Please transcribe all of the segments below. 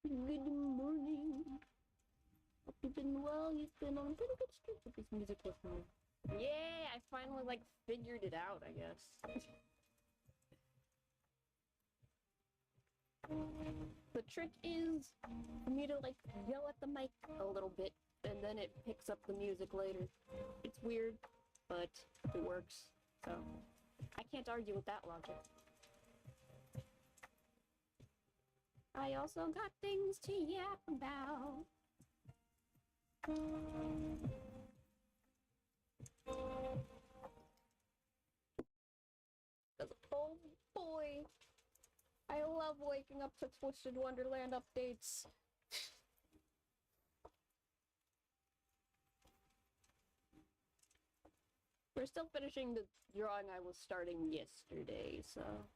Good morning. Hope you've been well. He's been on a pretty good streak with this music listening. Yeah, I finally, like, figured it out, I guess. The trick is for me to, like, yell at the mic a little bit, and then it picks up the music later. It's weird, but it works. So, I can't argue with that logic. I also got things to yap about. Oh boy, I love waking up to Twisted Wonderland updates. We're still finishing the drawing I was starting yesterday, so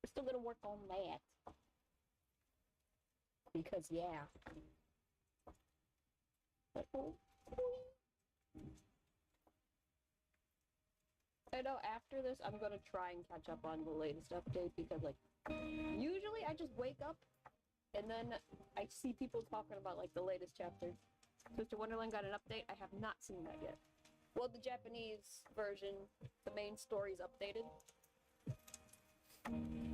we're still gonna work on that. Because, yeah. But, oh, I know after this, I'm gonna try and catch up on the latest update because, like, usually I just wake up and then I see people talking about, like, the latest chapter. Twisted Wonderland got an update. I have not seen that yet. Well, the Japanese version, the main story's updated.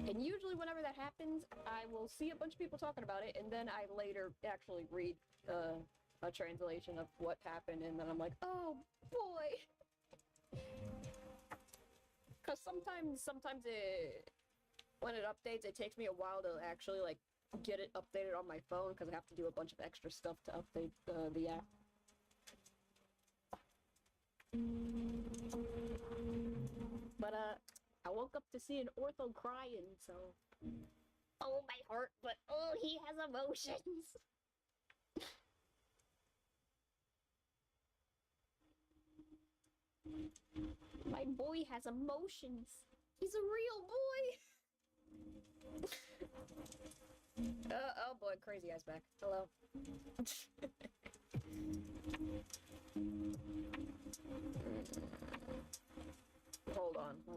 And usually whenever that happens, I will see a bunch of people talking about it, and then I later actually read a translation of what happened, and then I'm like, oh boy! Because sometimes when it updates, it takes me a while to actually, like, get it updated on my phone, because I have to do a bunch of extra stuff to update the app. But, I woke up to see an Ortho crying, so... Oh, my heart, but oh, he has emotions! My boy has emotions. He's a real boy! Oh boy, Crazy Eyes back. Hello. Hold on. I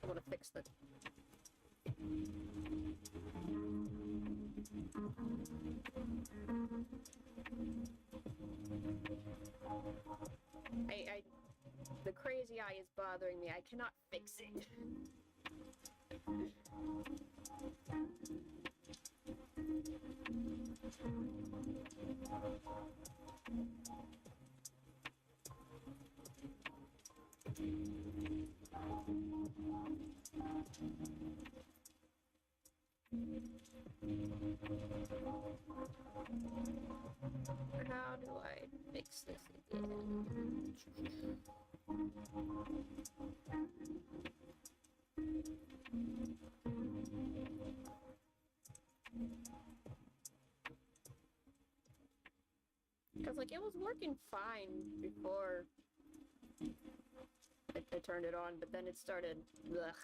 want to fix the... The crazy eye is bothering me. I cannot fix it. How do I fix this again? Because, like, it was working fine before I turned it on, but then it started, ugh.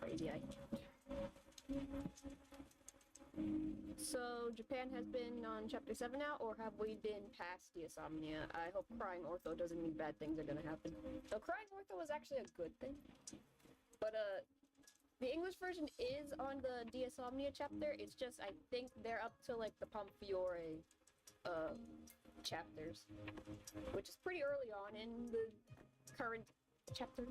Crazy eye. So, Japan has been on Chapter 7 now, or have we been past the insomnia? I hope Crying Ortho doesn't mean bad things are gonna happen. So, Crying Ortho was actually a good thing. But, the English version is on the Insomnia chapter. It's just, I think they're up to, like, the Pomfiore, chapters. Which is pretty early on in the current chapter.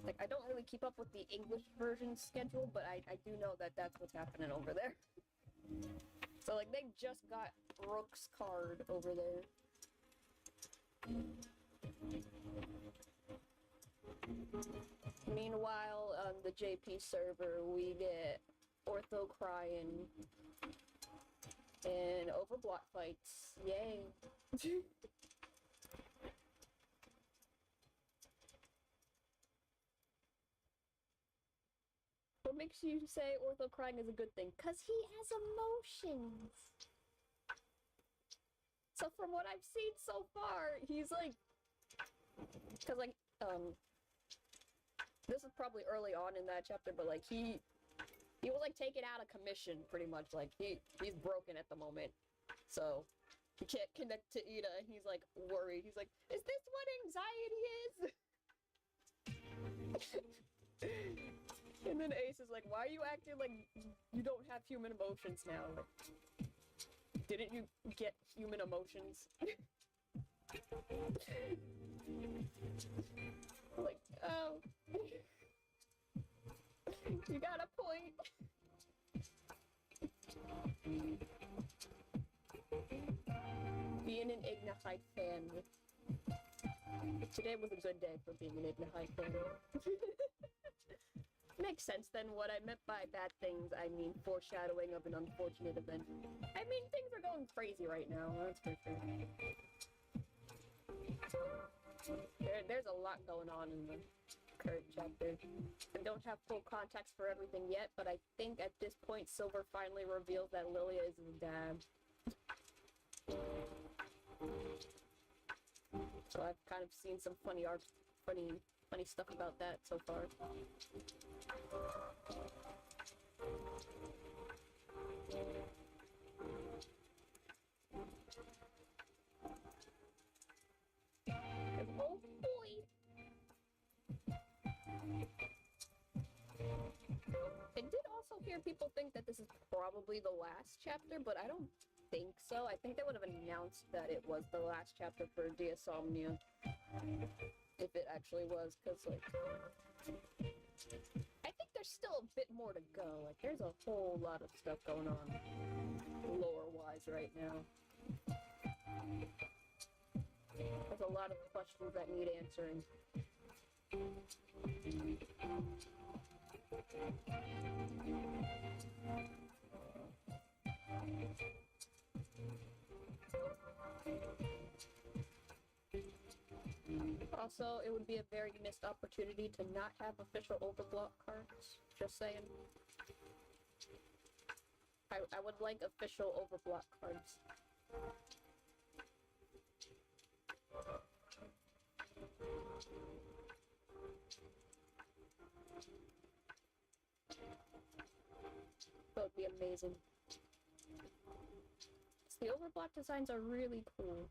Like, I don't really keep up with the English version schedule, but I do know that that's what's happening over there. So, like, they just got Rook's card over there. Meanwhile, on the JP server, we get Ortho crying and over block fights. Yay. What makes you say Ortho crying is a good thing? 'Cause he has emotions. So from what I've seen so far, he's like... 'Cause, like, this is probably early on in that chapter, but, like, he He was like taken out of commission, pretty much. Like he's broken at the moment, so he can't connect to Ida. And he's like worried. He's like, "Is this what anxiety is?" And then Ace is like, "Why are you acting like you don't have human emotions now? Like, didn't you get human emotions?" Like, oh, you got a point. Being an Ignite fan. Today was a good day for being an Ignite fan. Makes sense then. What I meant by bad things, I mean foreshadowing of an unfortunate event. I mean, things are going crazy right now, that's for sure. There's a lot going on in the current chapter. I don't have full context for everything yet, but I think at this point Silver finally reveals that Lilia is his dad. So I've kind of seen some funny stuff about that so far. Oh boy! I did also hear people think that this is probably the last chapter, but I don't think so. I think they would have announced that it was the last chapter for Deasomnia. If it actually was, because, like, I think there's still a bit more to go. Like, there's a whole lot of stuff going on lore-wise right now. There's a lot of questions that need answering. Also, it would be a very missed opportunity to not have official Overblock cards. Just saying. I would like official Overblock cards. That would be amazing. The Overblock designs are really cool.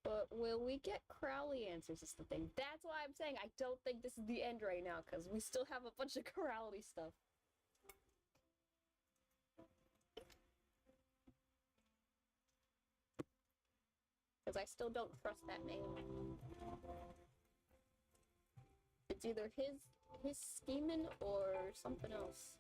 But will we get Crowley answers is the thing. That's why I'm saying I don't think this is the end right now, because we still have a bunch of Crowley stuff. Because I still don't trust that name. It's either his scheming or something else.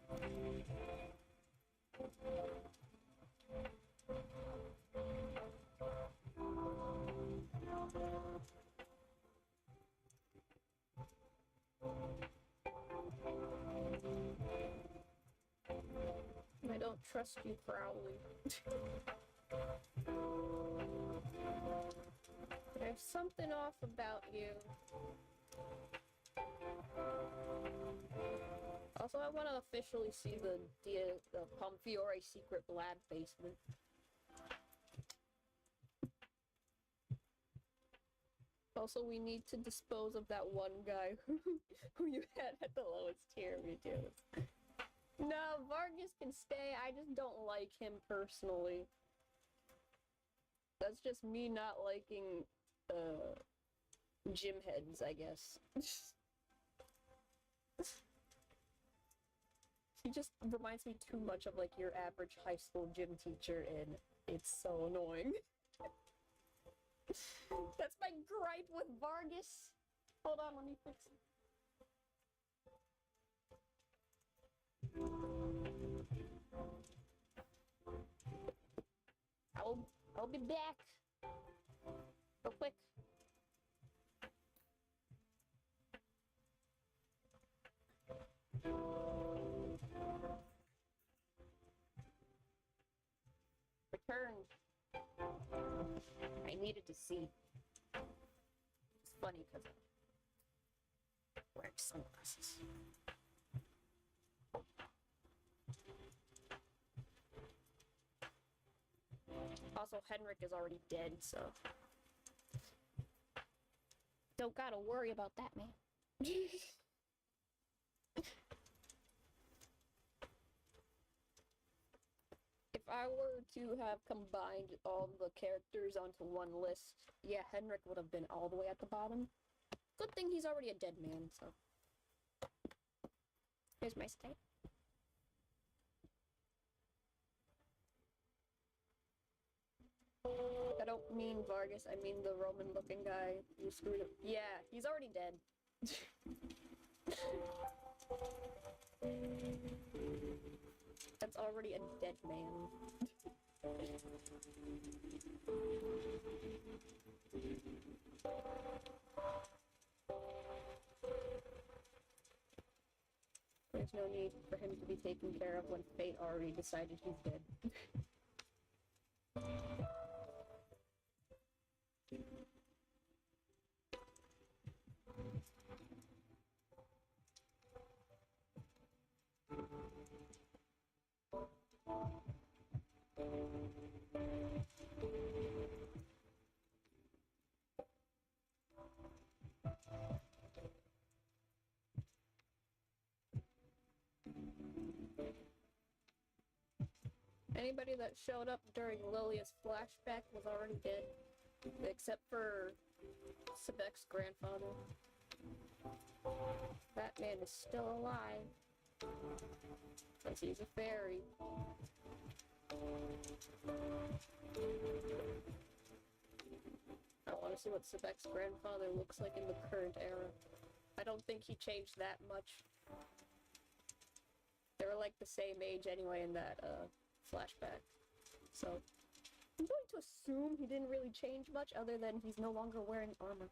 I don't trust you, Crowley. There's something off about you. Also, I want to officially see the Pomfiore secret lab basement. Also, we need to dispose of that one guy who you had at the lowest tier of your tier list. No, Vargas can stay. I just don't like him personally. That's just me not liking gym heads, I guess. He just reminds me too much of like your average high school gym teacher, and it's so annoying. That's my gripe with Vargas. Hold on, let me fix it. I'll be back. Real quick. Returned. I needed to see. It's funny because I'm wearing sunglasses. Also, Henrik is already dead, so Don't gotta worry about that, man. If I were to have combined all the characters onto one list, yeah, Henrik would have been all the way at the bottom. Good thing he's already a dead man, so. Here's my steak. I don't mean Vargas, I mean the Roman-looking guy who screwed up. Yeah, he's already dead. That's already a dead man. There's no need for him to be taken care of when fate already decided he's dead. Anybody that showed up during Lilia's flashback was already dead, except for Sebek's grandfather. That man is still alive, since he's a fairy. I want to see what Sebek's grandfather looks like in the current era. I don't think he changed that much. They were like the same age anyway in that, flashback. So, I'm going to assume he didn't really change much other than he's no longer wearing armor.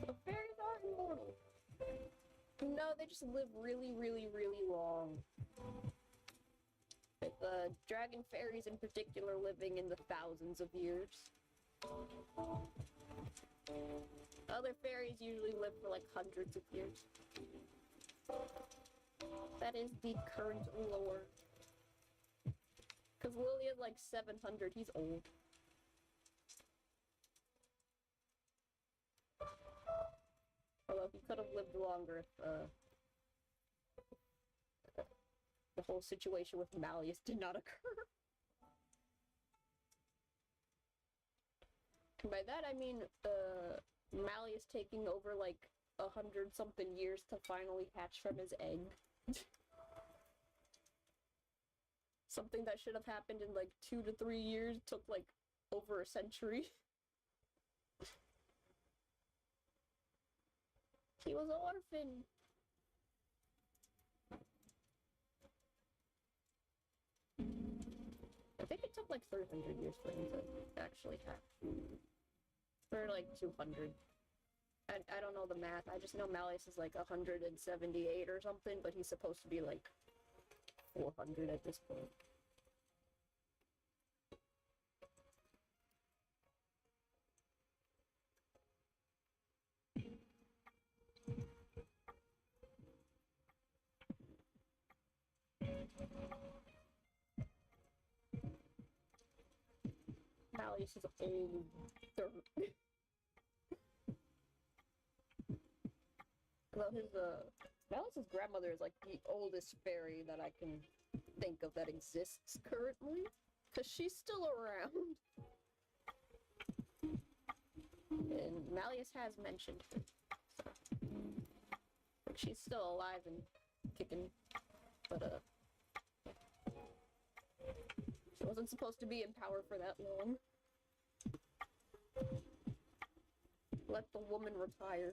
The fairies are immortal. No, they just live really, really, really long. The dragon fairies in particular living in the thousands of years. Other fairies usually live for like hundreds of years. That is the current lore. Because Lilia's like 700, he's old. Although he could have lived longer if, the whole situation with Malleus did not occur. And by that I mean, Malleus taking over like 100-something years to finally hatch from his egg. Something that should have happened in like 2 to 3 years took like over a century. He was an orphan. I think it took like 300 years for him to actually hatch. Or like 200. I don't know the math. I just know Malleus is like 178 or something, but he's supposed to be like 400 at this point. Malleus is old. Well, Malleus's grandmother is like the oldest fairy that I can think of that exists currently, because she's still around. And Malleus has mentioned her, so like, she's still alive and kicking, but she wasn't supposed to be in power for that long. Let the woman retire.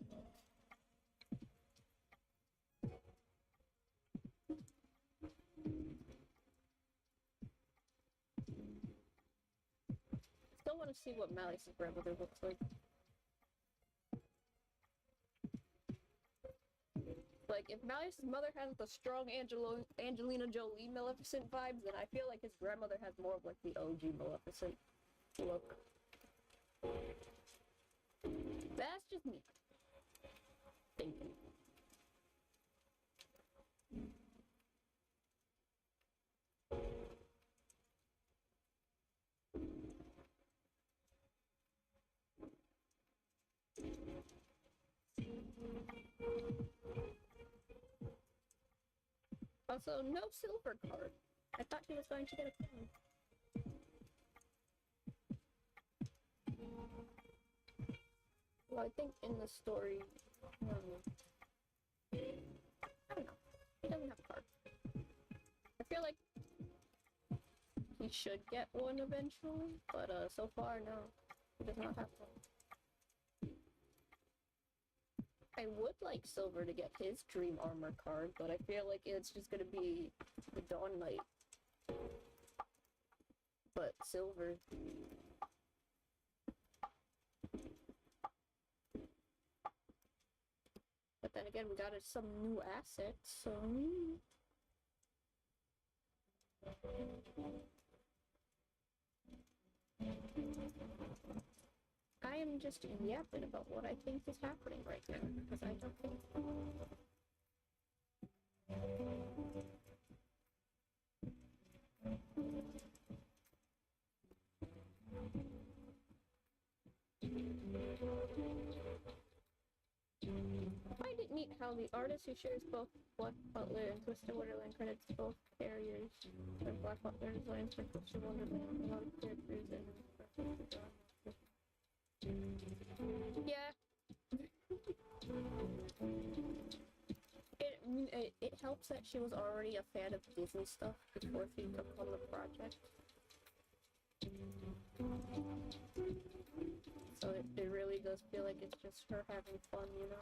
Still want to see what Malleus' grandmother looks like. Like, if Malleus's mother has the strong Angelina Jolie Maleficent vibes, then I feel like his grandmother has more of, like, the OG Maleficent look. That's just me thinking. Also, no silver card. I thought she was going to get a card. Well, I think in the story, I don't know. He doesn't have a card. I feel like he should get one eventually, but so far, no. He does not have one. I would like Silver to get his Dream Armor card, but I feel like it's just gonna be the Dawn Knight. But Silver. But then again, we got some new assets, so... I am just yapping about what I think is happening right now, because I don't think... I find it neat how the artist who shares both Black Butler and Twisted Wonderland credits both carriers. So Black Butler designs for Twisted Wonderland, a lot of characters and... Yeah. It helps that she was already a fan of Disney stuff before she took on the project. So it really does feel like it's just her having fun, you know?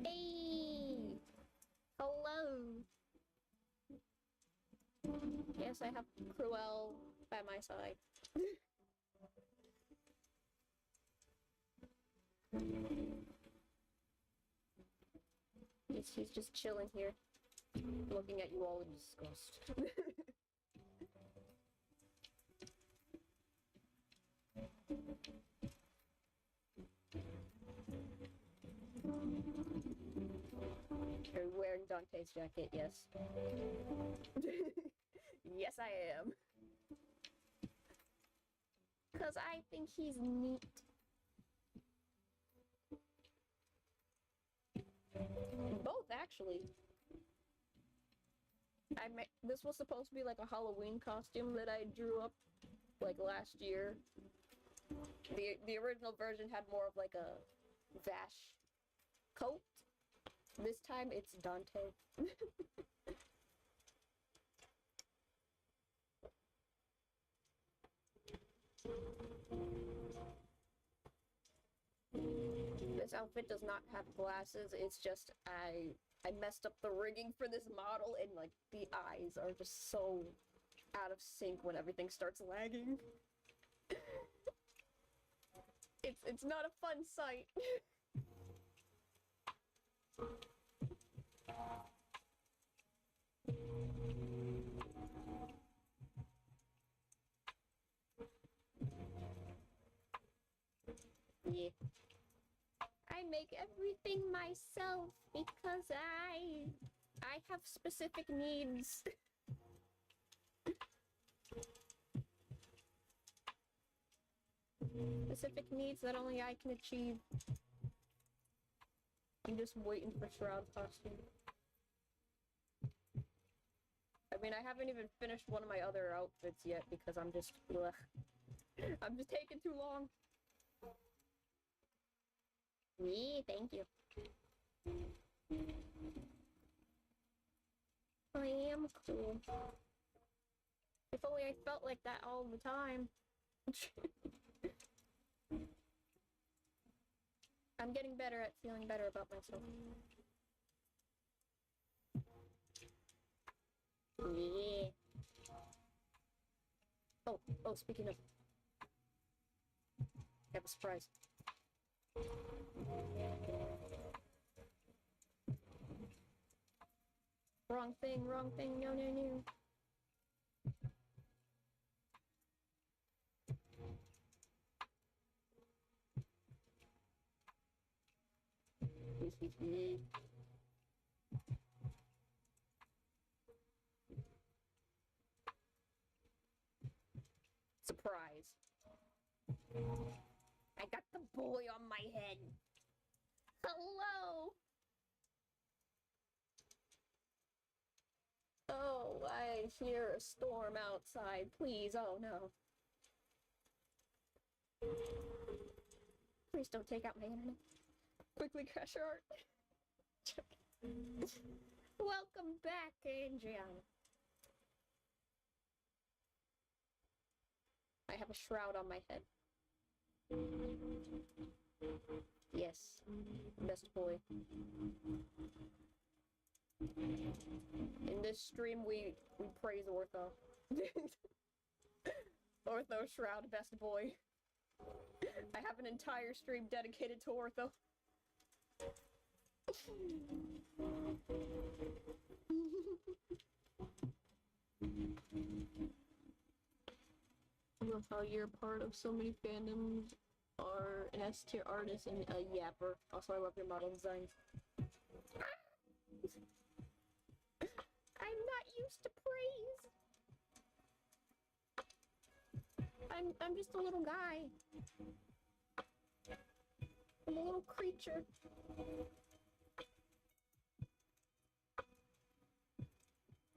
Hey! Hello! Yes, I have Cruel by my side. He's just chilling here, looking at you all in disgust. You're wearing Dante's jacket, yes. Yes, I am. Because I think he's neat. Both, actually. This was supposed to be like a Halloween costume that I drew up, like, last year. The original version had more of like a Vash coat. This time it's Dante. This outfit does not have glasses, it's just I messed up the rigging for this model and like the eyes are just so out of sync when everything starts lagging. It's not a fun sight. Yeah. I make everything myself because I have specific needs. Specific needs that only I can achieve. I'm just waiting for Shroud's costume. I mean, I haven't even finished one of my other outfits yet because I'm just, ugh. I'm just taking too long. Yeah, thank you. I am cool. If only I felt like that all the time. I'm getting better at feeling better about myself. Yeah. Oh, speaking of... I have a surprise. Wrong thing, no, no, no. Surprise. I got the boy on my head. Hello. Oh, I hear a storm outside. Please, oh no. Please don't take out my internet. Quickly, crash your art. Welcome back, Adriana. I have a shroud on my head. Yes, best boy. In this stream, we praise Ortho. Ortho Shroud, best boy. I have an entire stream dedicated to Ortho. I love how you're part of so many fandoms, are an S-tier artist and a yapper. Also, I love your model designs. I'm not used to praise. I'm just a little guy. I'm a little creature.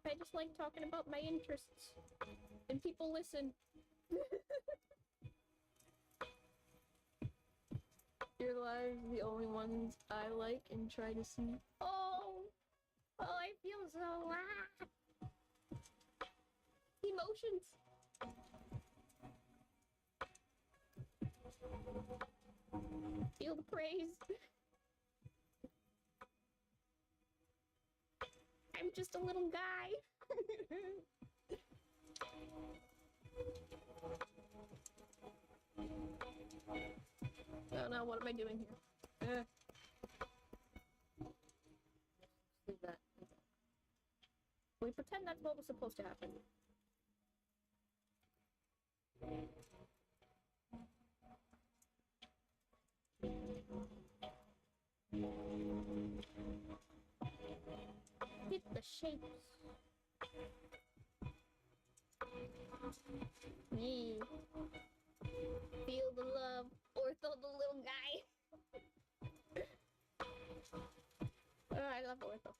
I just like talking about my interests. And people listen. Your lives, the only ones I like and try to see. Oh, I feel so emotions. Feel the praise. I'm just a little guy. Oh no, what am I doing here? Leave that. We pretend that's what was supposed to happen. Hit the shapes. Yeah. Feel the love. Ortho, the little guy. Oh, I love Ortho.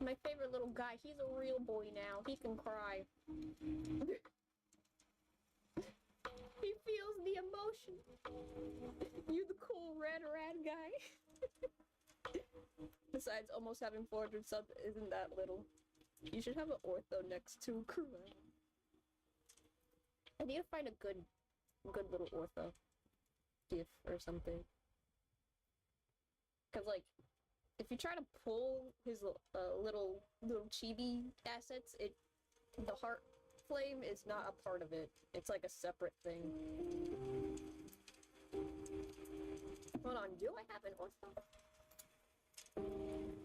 My favorite little guy. He's a real boy now. He can cry. He feels the emotion. You the cool red guy. Besides, almost having 400 subs isn't that little. You should have an Ortho next to Kura. I need to find a good little Ortho gif or something. Cause like, if you try to pull his little chibi assets, the heart flame is not a part of it. It's like a separate thing. Hold on, do I have an Ortho?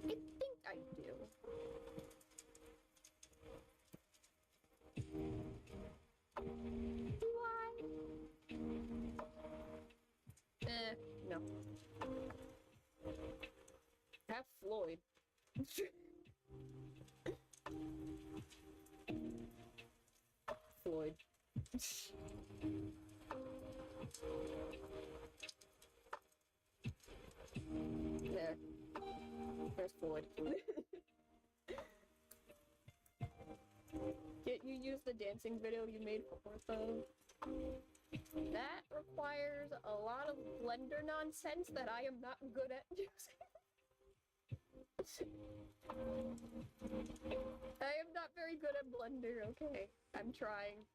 I think I do. Do I? No. I have Floyd. Floyd. There. There's Floyd. You use the dancing video you made for Ortho. That requires a lot of Blender nonsense that I am not good at using. I am not very good at Blender, okay? I'm trying.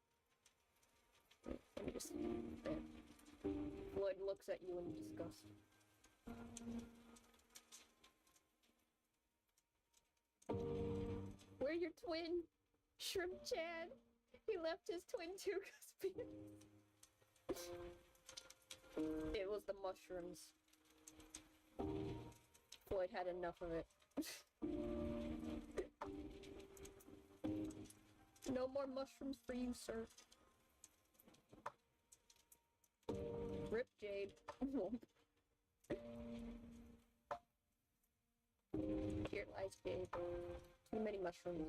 Let me just... There. Floyd looks at you in disgust. We're your twin, Shrimp Chad. He left his twin too, cause it was the mushrooms. Floyd had enough of it. No more mushrooms for you, sir. Rip Jade. Here lies Jade. Too many mushrooms.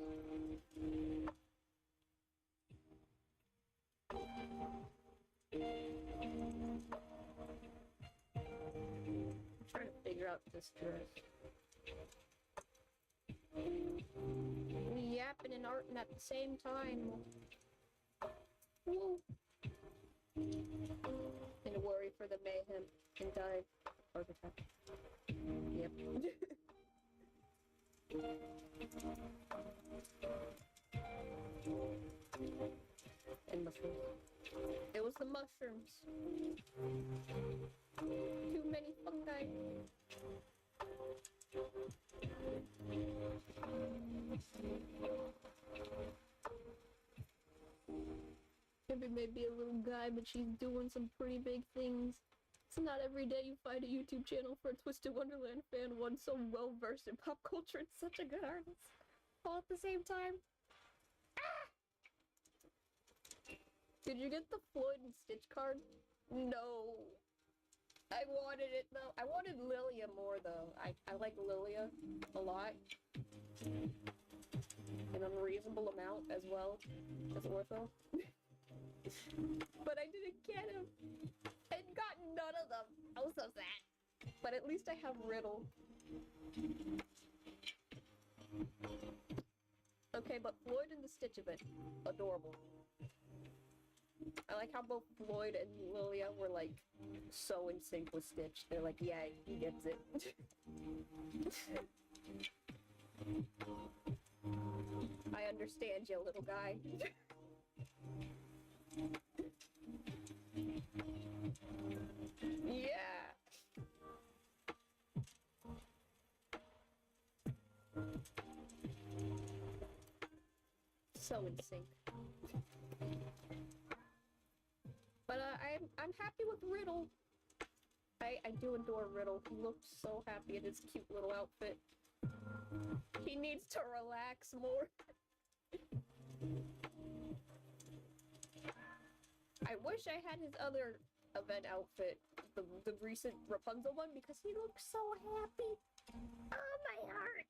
I'm trying to figure out this dress. We yapping and arting at the same time. Woo. And worry for the mayhem and die. Artifact. Yep. And mushrooms. It was the mushrooms. Too many fungi. Maybe maybe a little guy, but she's doing some pretty big things. It's not every day you find a YouTube channel for a Twisted Wonderland fan, one so well versed in pop culture and such a good artist. All at the same time. Ah! Did you get the Floyd and Stitch card? No. I wanted it though. I wanted Lilia more though. I like Lilia a lot. An unreasonable amount as well as Ortho. But I didn't get him. I got none of them. I was so sad. But at least I have Riddle. Okay, but Floyd and the Stitch event. Adorable. I like how both Floyd and Lilia were like so in sync with Stitch. They're like, yeah, he gets it. I understand you, little guy. Yeah. So in sync. But I'm happy with Riddle. I do adore Riddle. He looked so happy in his cute little outfit. He needs to relax more. I wish I had his other event outfit, the recent Rapunzel one, because he looked so happy. Oh, my heart.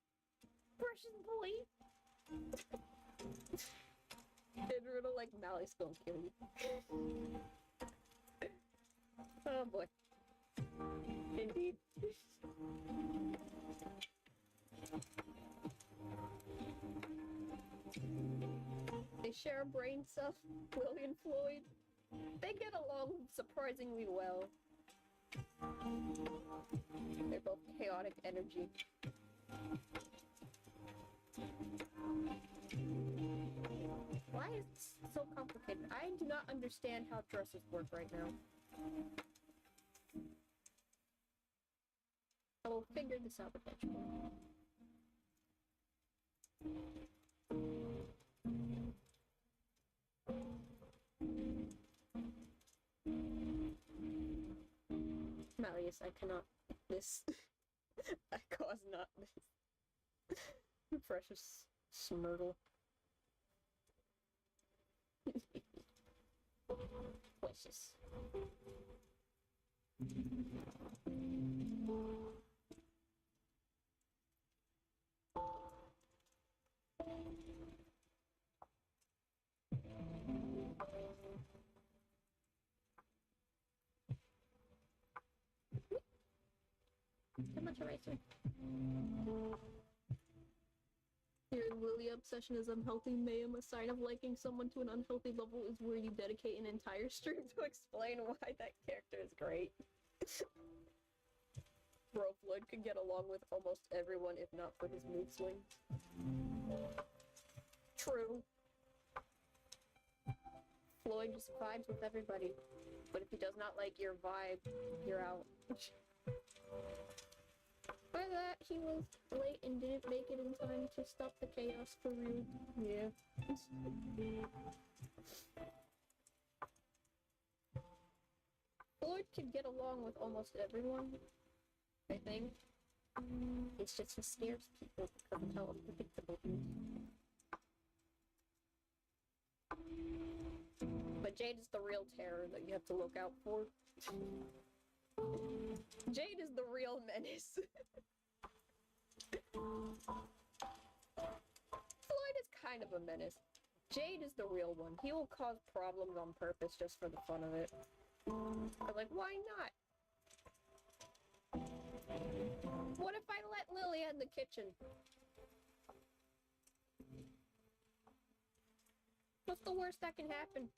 Precious boy. And Riddle like, Mally's gonna kill you. Oh boy. Indeed. They share a brain cell, Willie and Floyd. They get along surprisingly well. They're both chaotic energy. Why is it so complicated? I do not understand how dresses work right now. I will figure this out eventually. Malleus, I cannot this. I cause not this. Precious Smurtle. Precious. Too much eraser. Your Lilia obsession is unhealthy. Mayhem, a sign of liking someone to an unhealthy level is where you dedicate an entire stream to explain why that character is great. Bro, Floyd could get along with almost everyone if not for his mood swings. True. Floyd just vibes with everybody. But if he does not like your vibe, you're out. By that, he was late and didn't make it in time to stop the chaos for real. Yeah. Floyd could get along with almost everyone, I think. It's just he scares people because of how unpredictable he is. But Jade is the real terror that you have to look out for. Jade is the real menace. Floyd is kind of a menace. Jade is the real one. He will cause problems on purpose just for the fun of it. But like, why not? What if I let Lily in the kitchen? What's the worst that can happen?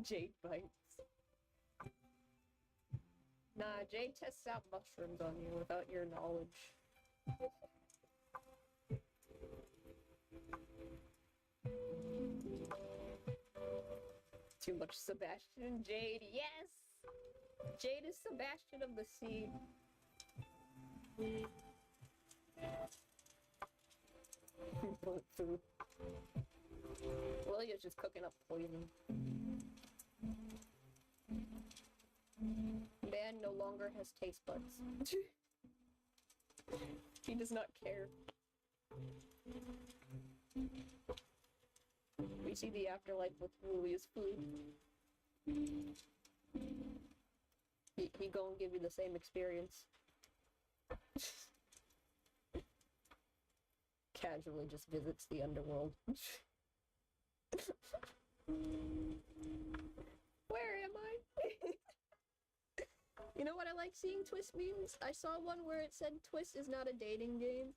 Jade bites. Nah, Jade tests out mushrooms on you without your knowledge. Too much Sebastian. Jade, yes! Jade is Sebastian of the sea. Food. William's just cooking up poison. Man no longer has taste buds. He does not care. We see the afterlife with Julia's food. He gonna give you the same experience. Casually just visits the underworld. Where am I? You know what I like seeing Twist memes? I saw one where it said Twist is not a dating game.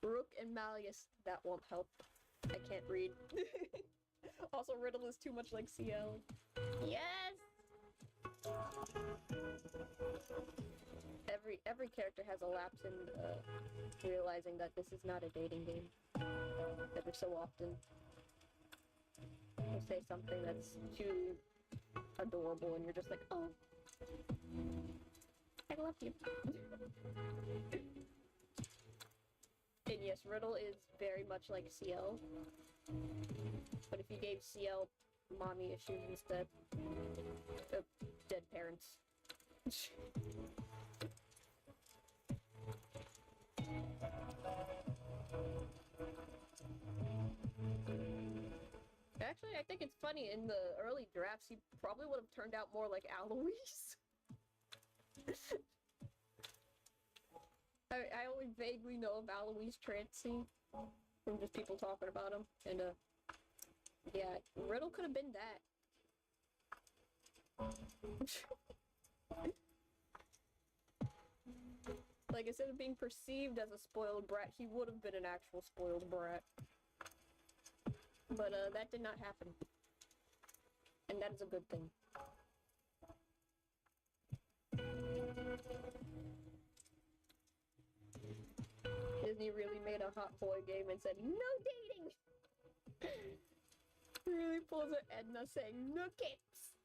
Rook and Malleus, that won't help. I can't read. Also, Riddle is too much like CL. Yes! Every character has a lapse in realizing that this is not a dating game. Every so often. You'll say something that's too adorable and you're just like, oh, I love you. And yes, Riddle is very much like CL. But if you gave CL mommy issues instead of dead parents. Actually, I think it's funny, in the early drafts, he probably would have turned out more like Alois. I only vaguely know of Alois Trancy from just people talking about him, and yeah, Riddle could have been that. Like, instead of being perceived as a spoiled brat, he would have been an actual spoiled brat. But, that did not happen. And that is a good thing. Disney really made a hot boy game and said, no dating! Really pulls an Edna saying, no kids!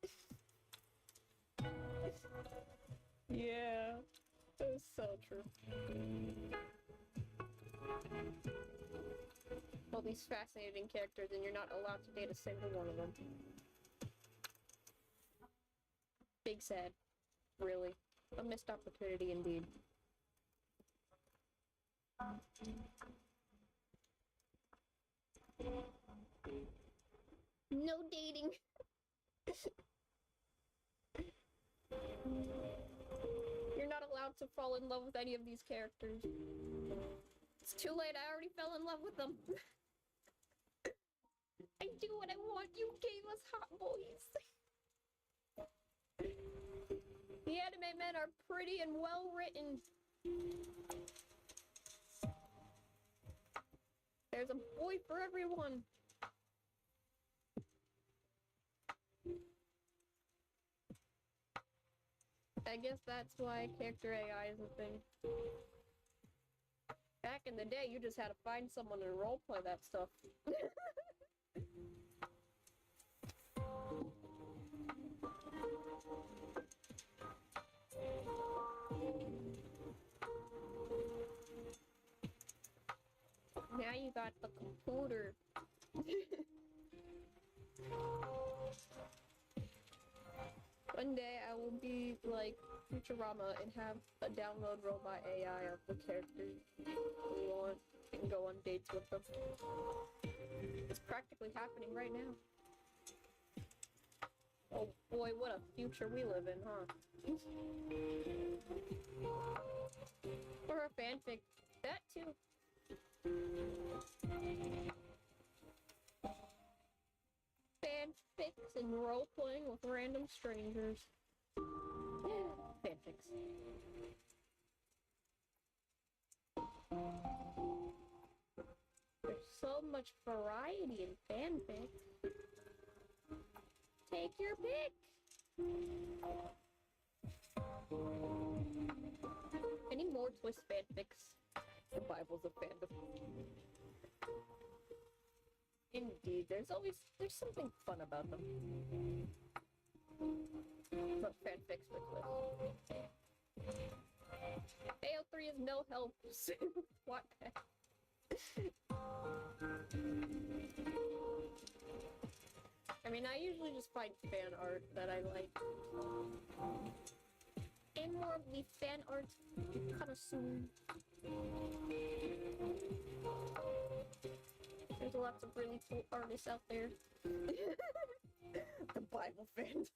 Yeah. That was so true. All these fascinating characters, and you're not allowed to date a single one of them. Big sad. Really. A missed opportunity indeed. No dating. You're not allowed to fall in love with any of these characters. It's too late, I already fell in love with them. I do what I want, you gave us hot boys. The anime men are pretty and well written. There's a boy for everyone. I guess that's why character AI is a thing. Back in the day, you just had to find someone and roleplay that stuff. Now you got the computer. One day I will be like Futurama and have a download robot AI of the characters we want and go on dates with them. It's practically happening right now. Oh boy, what a future we live in, huh? Or a fanfic. That too. Fanfics and role-playing with random strangers. Fanfics. There's so much variety in fanfics. Take your pick! Any more twist fanfics? The Bible's a fandom. Indeed, there's something fun about them. But fanfics with twists. AO3 is no help. What? I mean, I usually just find fan art that I like. And more of the fan art connoisseur. There's lots of really cool artists out there. The Bible fans.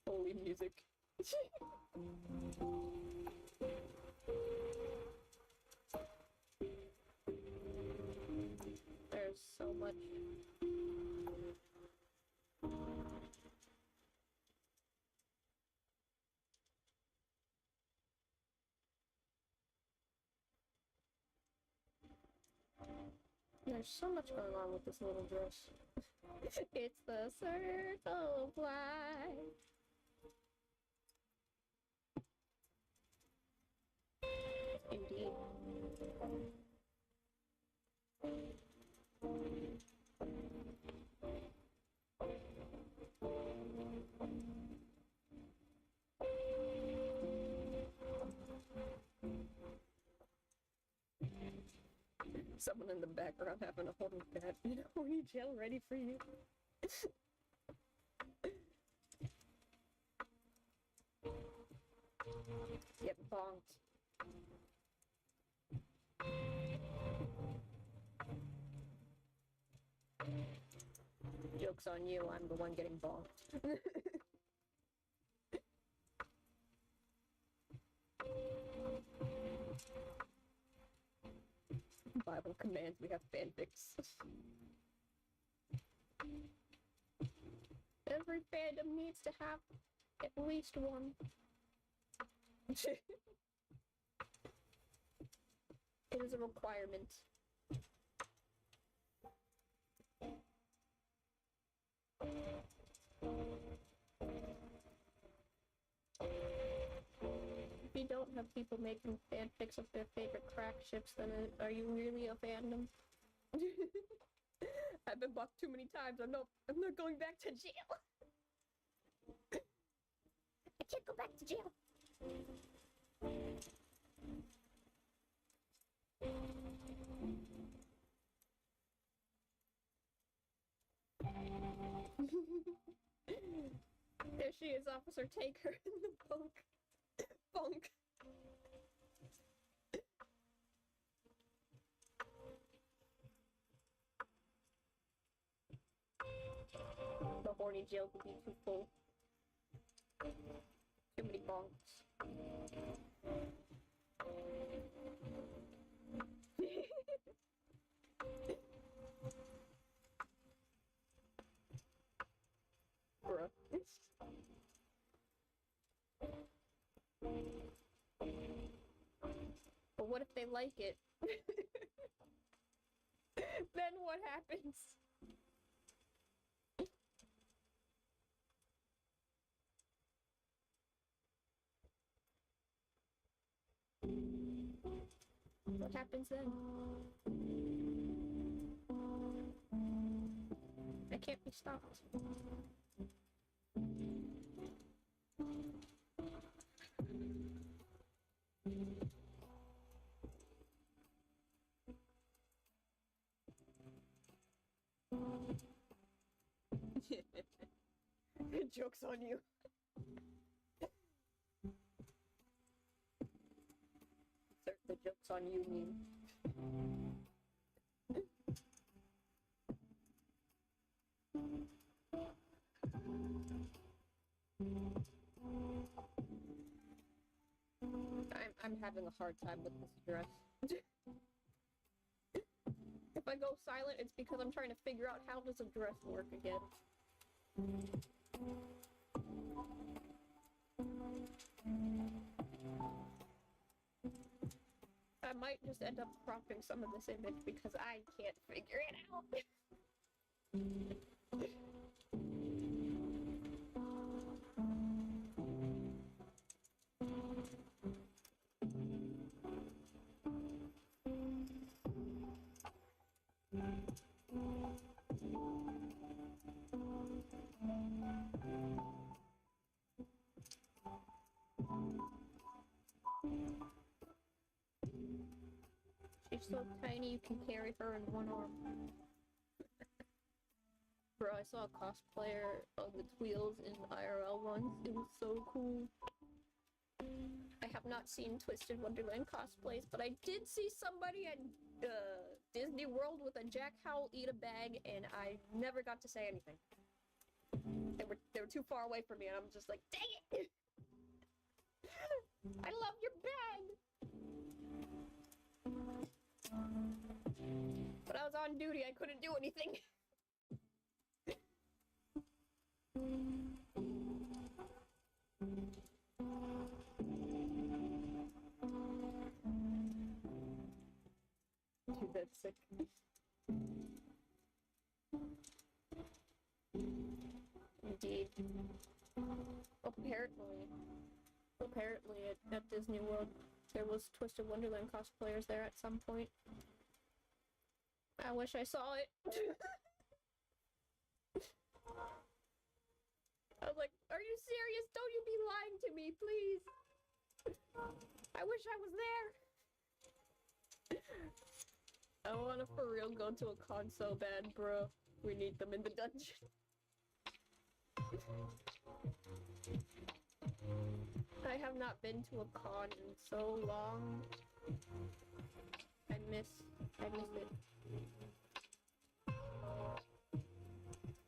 Holy music. There's so much. There's so much going on with this little dress. It's the circle of life. Indeed. Someone in the background having a horny cat. You know, horny gel ready for you. Get bonked. Joke's on you, I'm the one getting bonked. Bible commands, we have fanfics. Every fandom needs to have at least one. It is a requirement. If you don't have people making fanfics of their favorite crack ships, then are you really a fandom? I've been blocked too many times. I'm not going back to jail. I can't go back to jail. There she is, officer. Take her in the bunk. Bunk. The horny jail could be too full. Too many bonks. Bruh. But what if they like it? Then what happens? What happens then? I can't be stopped. Joke's on you. Insert the joke's on you meme. I'm having a hard time with this dress. If I go silent, it's because I'm trying to figure out how does a dress work again. I might just end up cropping some of this image because I can't figure it out. She's so tiny you can carry her in one arm. Bro, I saw a cosplayer of the Tweels in IRL once. It was so cool. I have not seen Twisted Wonderland cosplays, but I did see somebody at Disney World with a Jack Howell eat a bag, and I never got to say anything. They were too far away from me, and I'm just like, dang it! I love your bag! But I was on duty, I couldn't do anything. Dude, that's sick. Indeed. Apparently at Disney World, there was Twisted Wonderland cosplayers there at some point. I wish I saw it. I was like, are you serious? Don't you be lying to me, please. I wish I was there. I wanna for real go to a con so bad, bro. We need them in the dungeon. I have not been to a con in so long. I miss it.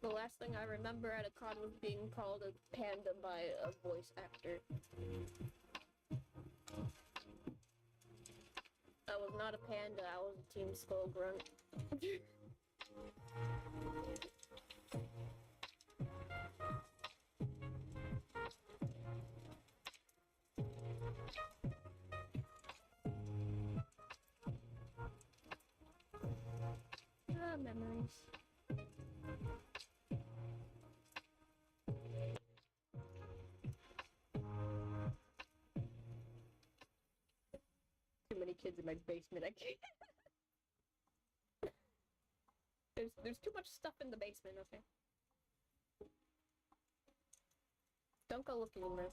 The last thing I remember at a con was being called a panda by a voice actor. I was not a panda, I was a Team Skull Grunt. Ah, memories. Too many kids in my basement, I can't. There's too much stuff in the basement, okay? Don't go looking in there.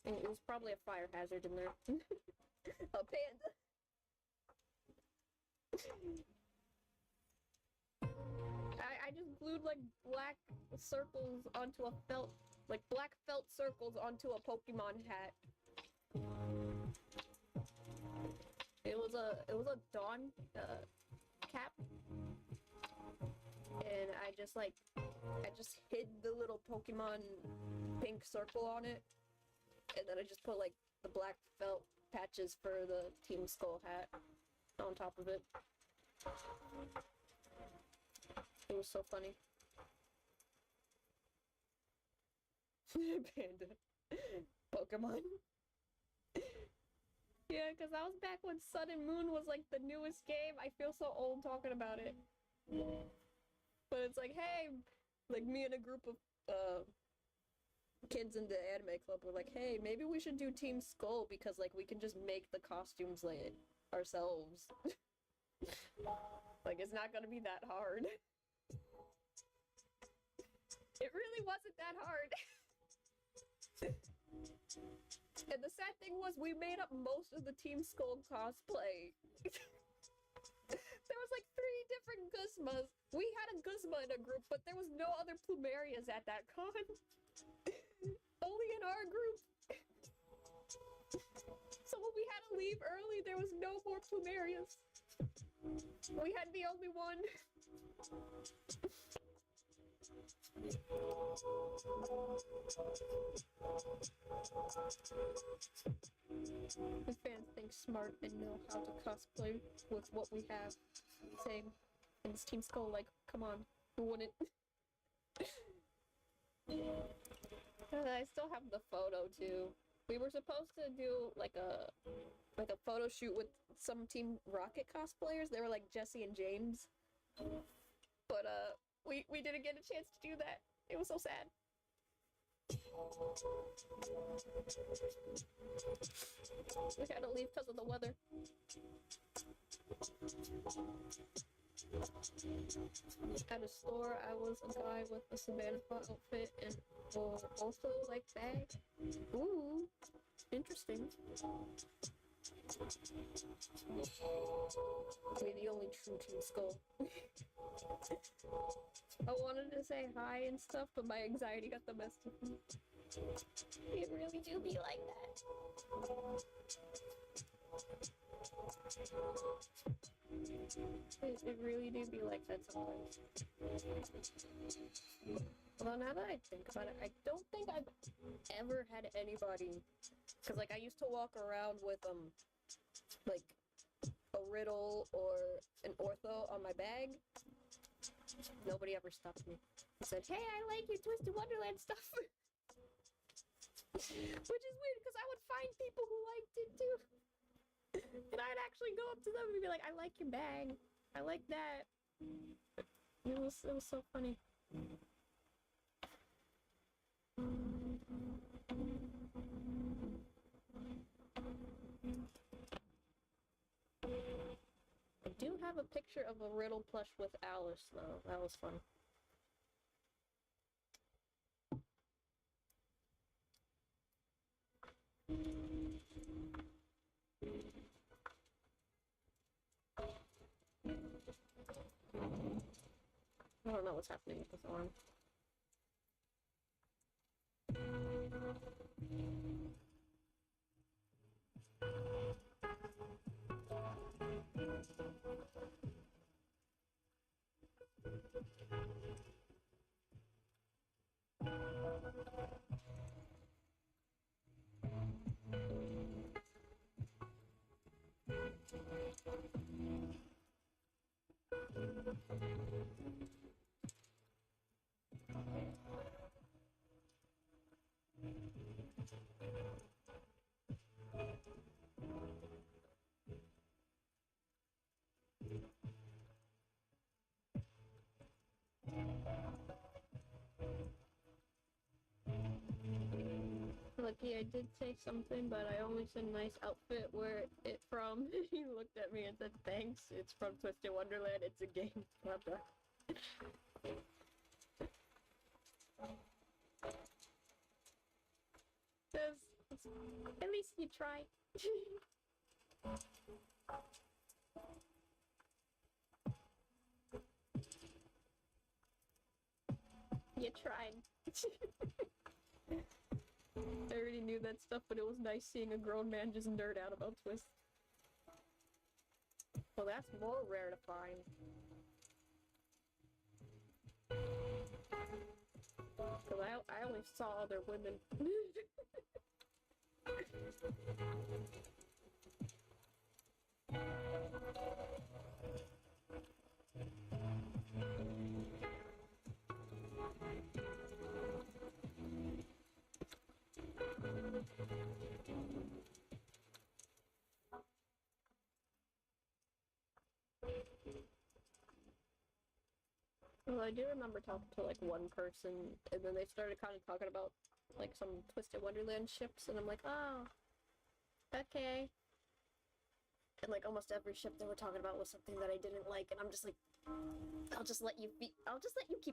And it was probably a fire hazard in there. A panda. I just glued like black circles onto a felt, like black felt circles onto a Pokemon hat. It was a Dawn cap, and I just hid the little Pokemon pink circle on it, and then I just put like the black felt patches for the Team Skull hat on top of it. It was so funny. Panda. Pokemon. Yeah, because I was back when Sun and Moon was like the newest game. I feel so old talking about it. But it's like, hey, like me and a group of kids in the anime club were like, hey, maybe we should do Team Skull because like we can just make the costumes like ourselves. Like it's not gonna be that hard. It really wasn't that hard. And the sad thing was we made up most of the Team Skull cosplay. There was like 3 different Guzmas. We had a Guzma in a group, but there was no other Plumerias at that con. Only in our group. So when we had to leave early, there was no more Plumerias. We had the only one. The fans think smart and know how to cosplay with what we have. Same. And this Team Skull, like, come on, who wouldn't? I still have the photo too. We were supposed to do like a photo shoot with some Team Rocket cosplayers. They were like Jesse and James. But we didn't get a chance to do that. It was so sad. We had to leave because of the weather. At a store, I was a guy with a Savannah outfit and also like bag. Ooh, interesting. I mean, the only true Team Skull. I wanted to say hi and stuff, but my anxiety got the best of me. It really do be like that. It really do be like that sometimes. Although now that I think about it, I don't think I've ever had anybody, because like I used to walk around with like a riddle or an ortho on my bag. Nobody ever stopped me and said, hey, I like your Twisted Wonderland stuff. Which is weird because I would find people who liked it too. And I'd actually go up to them and be like, I like your bag. I like that. It was so funny. I do have a picture of a riddle plush with Alice though. That was fun. I don't know what's happening with this arm. Lucky I did say something, but I only said nice outfit. Where it from? He looked at me and said thanks. It's from Twisted Wonderland. It's a game. Not that. At least you tried. You tried. I already knew that stuff, but it was nice seeing a grown man just nerd out about Twist. Well, that's more rare to find. Cause I only saw other women. Well, I do remember talking to like one person, and then they started kind of talking about like some Twisted Wonderland ships, and I'm like, oh, okay. And like almost every ship they were talking about was something that I didn't like, and I'm just like, I'll just let you keep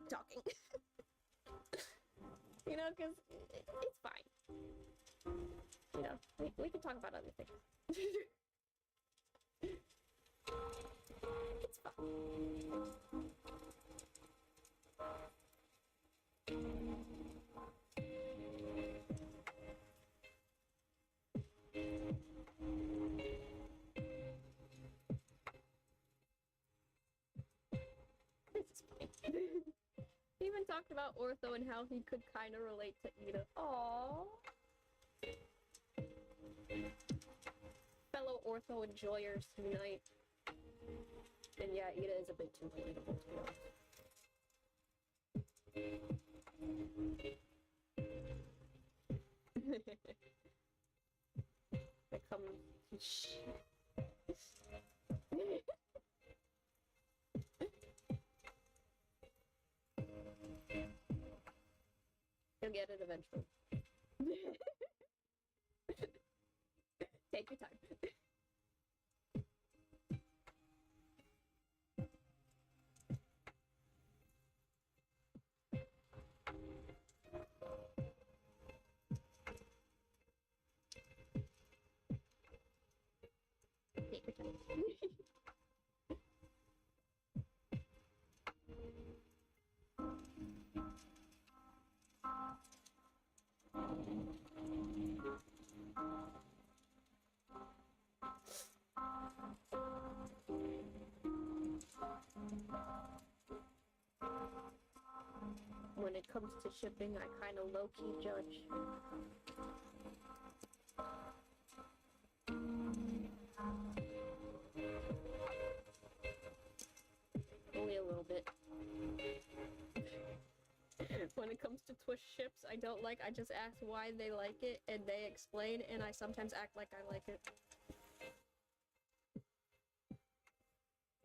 talking. You know, because it's fine. You know, we can talk about other things. It's fine. This is fine. He even talked about Ortho and how he could kind of relate to Ida. Aww. Fellow Ortho enjoyers tonight. And yeah, Ida is a bit too relatable, to be honest. I come... You'll get it eventually. Take your time. Take your time. When it comes to shipping, I kind of low-key judge. Only a little bit. When it comes to Twitch ships, I don't like, I just ask why they like it, and they explain, and I sometimes act like I like it.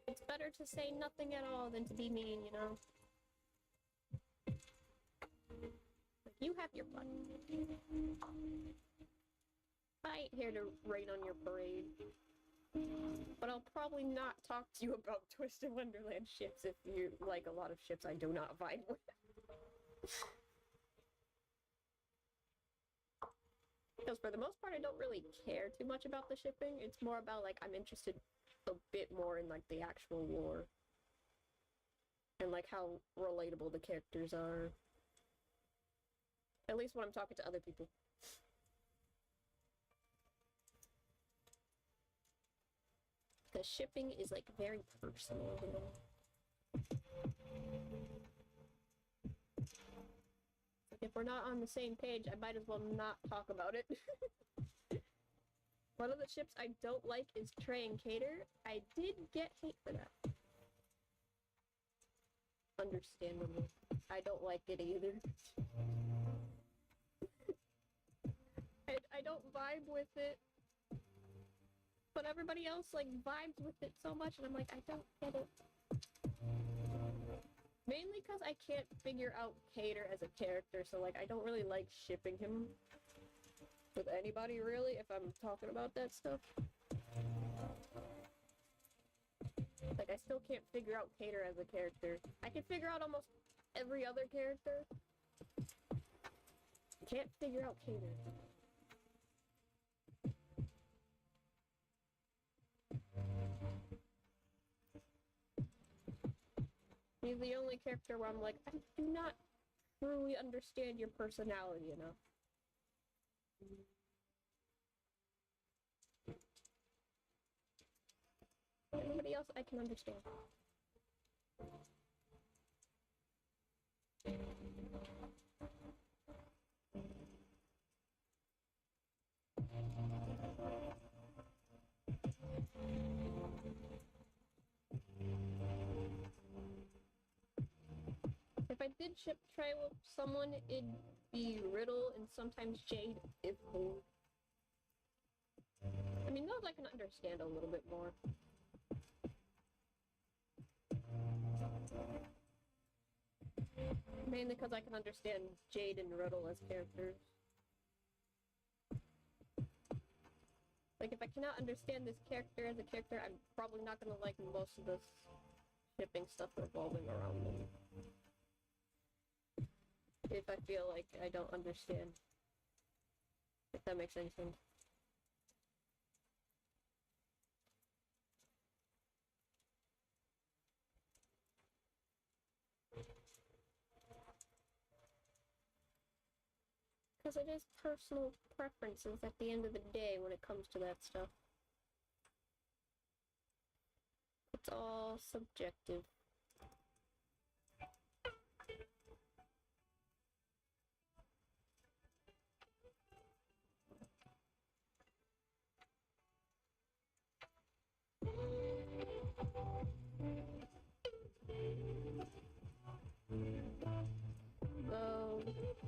It's better to say nothing at all than to be mean, you know? Like, you have your fun. I ain't here to rain on your parade. But I'll probably not talk to you about Twisted Wonderland ships if you like a lot of ships I do not vibe with. Because for the most part, I don't really care too much about the shipping. It's more about, like, I'm interested a bit more in, like, the actual lore. And, like, how relatable the characters are. At least when I'm talking to other people. Because shipping is, like, very personal, you know? If we're not on the same page, I might as well not talk about it. One of the ships I don't like is Trey and Cater. I did get hate for that. Understandable. I don't like it either. I don't vibe with it. But everybody else, like, vibes with it so much, and I'm like, I don't get it. Mainly because I can't figure out Cater as a character, so, like, I don't really like shipping him with anybody, really, if I'm talking about that stuff. Like, I still can't figure out Cater as a character. I can figure out almost every other character. I can't figure out Cater. He's the only character where I'm like, I do not truly understand your personality enough. Everybody else I can understand. If I did ship Trey with someone, it'd be Riddle and sometimes Jade if who. I mean, those I can understand a little bit more. Mainly because I can understand Jade and Riddle as characters. Like, if I cannot understand this character as a character, I'm probably not gonna like most of this shipping stuff revolving around them. If I feel like I don't understand. If that makes any sense. Because it is personal preferences at the end of the day when it comes to that stuff. It's all subjective.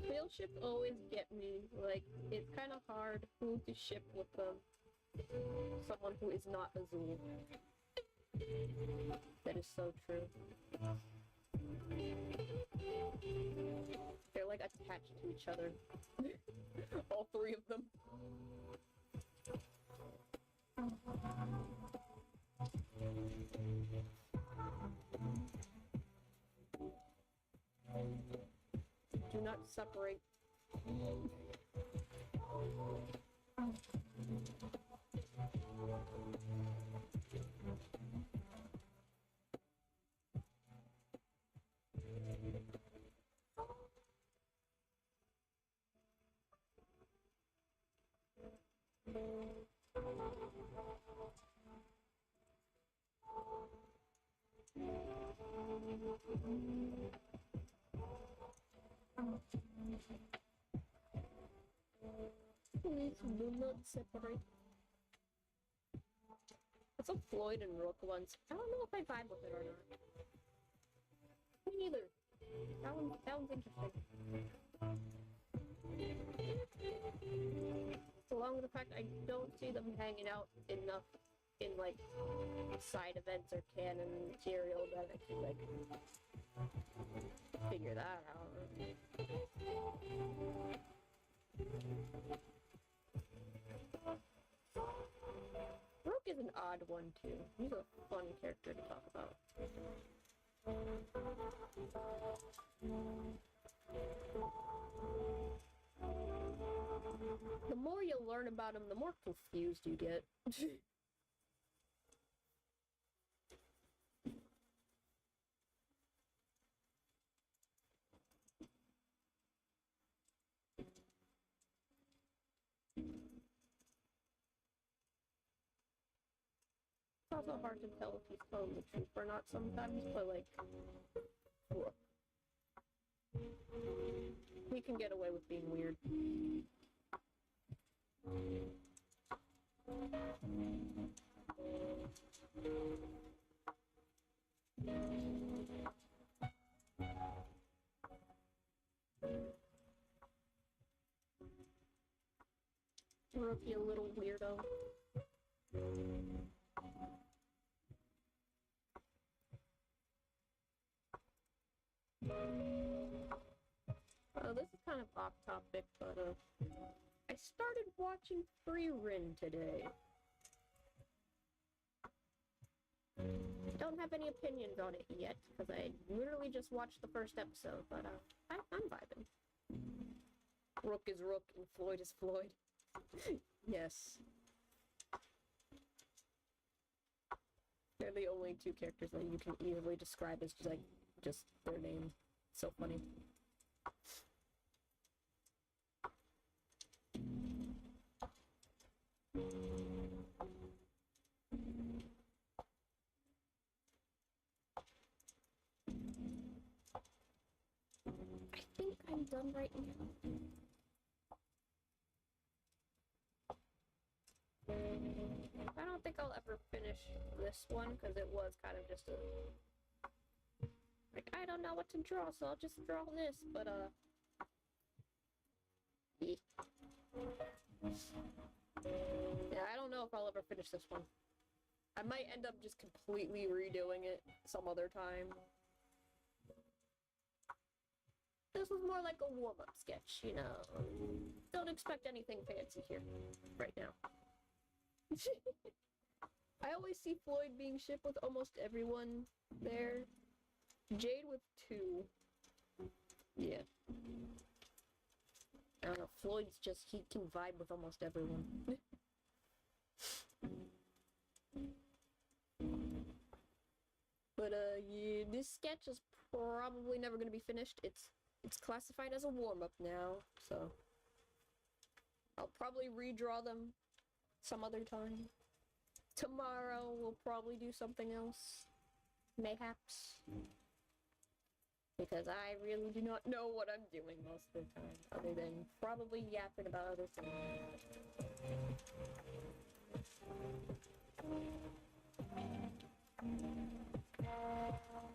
Fail ships always get me. Like, it's kind of hard who to ship with them. Someone who is not Azul. That is so true. They're like attached to each other. All three of them. Do not separate. Please do not separate. I saw Floyd and Rook once. I don't know if I vibe with it or not. Me neither. That one's interesting. Along with the fact I don't see them hanging out enough in like side events or canon material that I could like figure that out. Rook is an odd one too. He's a fun character to talk about. The more you learn about him, the more confused you get. It's also hard to tell if he's telling the truth or not sometimes, but like, he can get away with being weird. Rookie, a little weirdo. This is kind of off topic, but I started watching Free Rin today. Don't have any opinions on it yet, because I literally just watched the first episode, but I'm vibing. Rook is Rook and Floyd is Floyd. Yes. They're the only two characters that you can easily describe as just their name. So funny. I think I'm done right now. I don't think I'll ever finish this one, because it was kind of just a... Like, I don't know what to draw, so I'll just draw this, but, yeah, I don't know if I'll ever finish this one. I might end up just completely redoing it some other time. This was more like a warm-up sketch, you know. Don't expect anything fancy here right now. I always see Floyd being shipped with almost everyone there. Jade with 2. Yeah. I don't know, Floyd's just, he can vibe with almost everyone. But, yeah, this sketch is probably never gonna be finished. It's classified as a warm-up now, so I'll probably redraw them some other time. Tomorrow we'll probably do something else. Mayhaps. Because I really do not know what I'm doing most of the time, other than probably yapping about other things.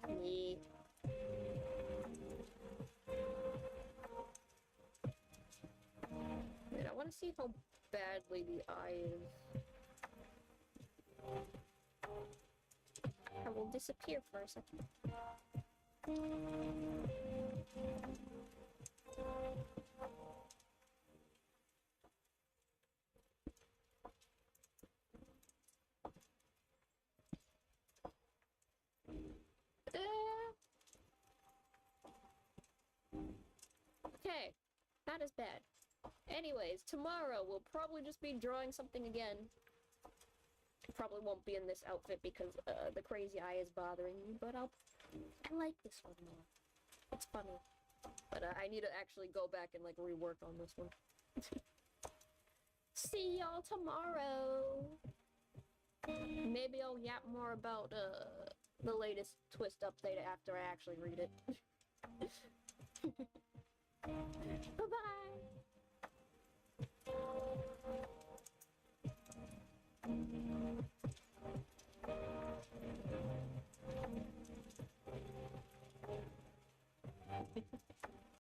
Yeah. Wait, I want to see how badly the eye is. I will disappear for a second. Okay, not as bad. Anyways, tomorrow we'll probably just be drawing something again. Probably won't be in this outfit because the crazy eye is bothering me, but I like this one more. It's funny. But I need to actually go back and like rework on this one. See y'all tomorrow! Maybe I'll yap more about the latest twist update after I actually read it.